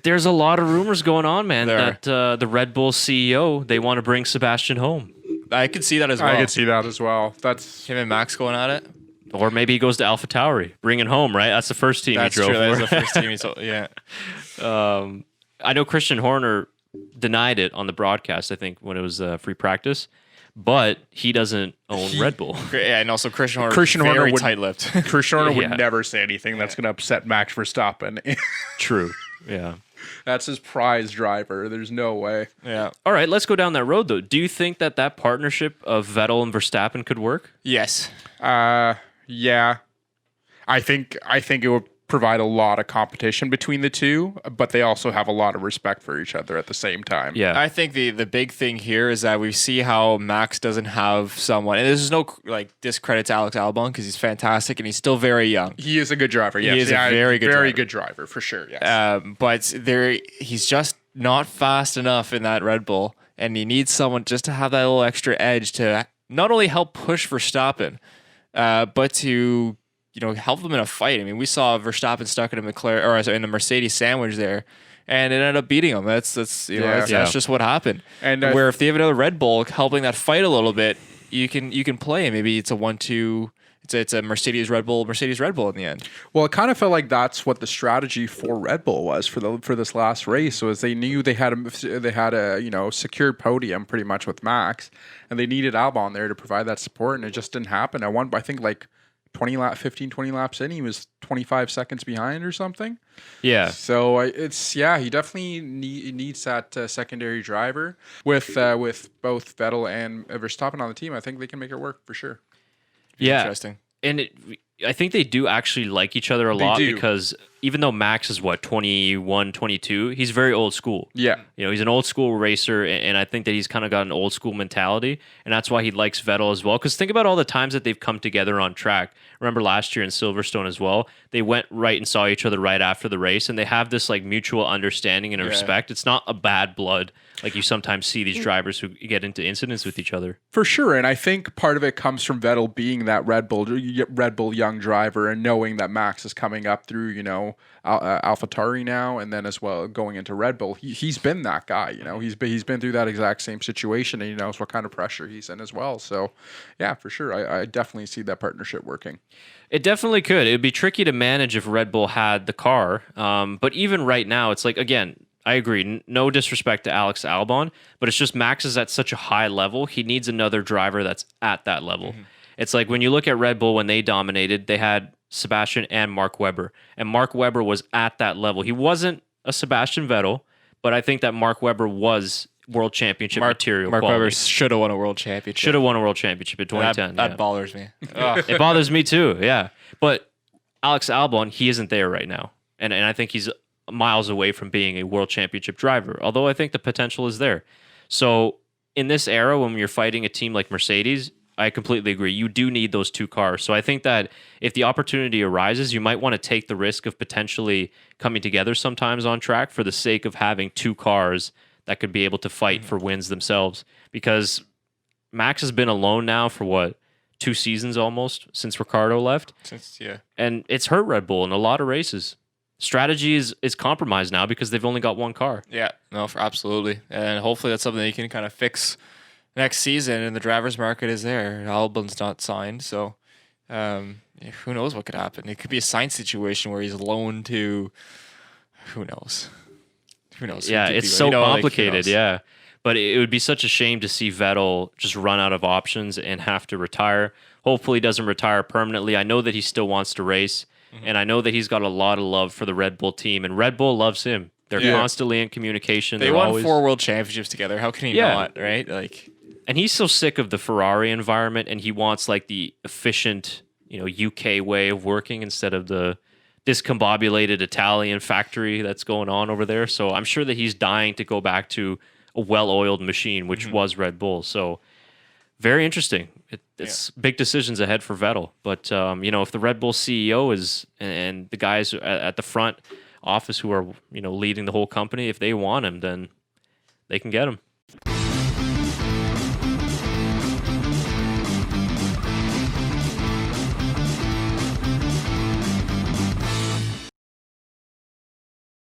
There's a lot of rumors going on, man, There. that the Red Bull CEO, they want to bring Sebastian home. I could see that as well. I could see that as well. That's him and Max going at it. Or maybe he goes to AlphaTauri, bring it home, right? That's the first team That's he drove true. for. That's the first team. I know Christian Horner denied it on the broadcast, I think, when it was free practice, but he doesn't own Red Bull. Yeah, and also Christian Horner. Christian Horner very would- tight-lipped. Christian Horner Yeah. would never say anything that's going to upset Max Verstappen. True. Yeah. That's his prize driver. There's no way. Yeah. All right, let's go down that road, though. Do you think that partnership of Vettel and Verstappen could work? Yes. Yeah. I think it would provide a lot of competition between the two, but they also have a lot of respect for each other at the same time. Yeah. I think the big thing here is that we see how Max doesn't have someone, and this is no discredit to Alex Albon because he's fantastic and he's still very young. He is a good driver. Yes. He is a very good driver. good driver for sure. Yes. But he's just not fast enough in that Red Bull, and he needs someone just to have that little extra edge to not only help push Verstappen, but to help them in a fight. I mean, we saw Verstappen stuck in a in a Mercedes sandwich there, and it ended up beating him. That's just what happened. And where if they have another Red Bull helping that fight a little bit, you can play. Maybe it's a 1-2. It's a Mercedes Red Bull in the end. Well, it kind of felt like that's what the strategy for Red Bull was for this last race. Was they knew they had a secured podium pretty much with Max, and they needed Albon there to provide that support, and it just didn't happen. I think like 20 laps in, he was 25 seconds behind or something. Yeah. So he definitely needs that secondary driver with both Vettel and Verstappen on the team. I think they can make it work for sure. Yeah. Interesting. And I think they do actually like each other a lot do. because even though Max is 21, 22, he's very old school. Yeah. He's an old school racer, and I think that he's kind of got an old school mentality, and that's why he likes Vettel as well. Because think about all the times that they've come together on track. Remember last year in Silverstone as well, they went right and saw each other right after the race, and they have this like mutual understanding and respect. It's not a bad blood like you sometimes see these drivers who get into incidents with each other. For sure, and I think part of it comes from Vettel being that Red Bull young driver and knowing that Max is coming up through, AlphaTauri now, and then as well going into Red Bull. He's been that guy, He's been through that exact same situation, and he knows what kind of pressure he's in as well. So, yeah, for sure, I definitely see that partnership working. It definitely could. It would be tricky to manage if Red Bull had the car, but even right now, it's like, again, I agree. No disrespect to Alex Albon, but it's just Max is at such a high level. He needs another driver that's at that level. Mm-hmm. It's like when you look at Red Bull when they dominated, they had Sebastian and Mark Webber, and Mark Webber was at that level. He wasn't a Sebastian Vettel, but I think that Mark Webber was world championship material. Mark quality. Webber should have won a world championship. Should have won a world championship in 2010. That bothers me. It bothers me too, yeah. But Alex Albon, he isn't there right now. And I think he's miles away from being a world championship driver, although I think the potential is there. So in this era, when you're fighting a team like Mercedes, I completely agree. You do need those two cars. So I think that if the opportunity arises, you might want to take the risk of potentially coming together sometimes on track for the sake of having two cars that could be able to fight for wins themselves. Because Max has been alone now for 2 seasons almost since Ricciardo left. And it's hurt Red Bull in a lot of races. Strategy is compromised now because they've only got one car. Yeah, no, absolutely. And hopefully that's something that you can kind of fix next season, and the driver's market is there. Albon's not signed, so who knows what could happen. It could be a Sainz situation where he's loaned to who knows. Yeah, it's so complicated, yeah. But it would be such a shame to see Vettel just run out of options and have to retire. Hopefully he doesn't retire permanently. I know that he still wants to race, and I know that he's got a lot of love for the Red Bull team, and Red Bull loves him. They're constantly in communication. They won 4 world championships together. How can he not, right? And he's so sick of the Ferrari environment, and he wants like the efficient, UK way of working instead of the discombobulated Italian factory that's going on over there. So I'm sure that he's dying to go back to a well-oiled machine, which was Red Bull. So very interesting. It's big decisions ahead for Vettel. But, if the Red Bull CEO and the guys at the front office who are, leading the whole company, if they want him, then they can get him.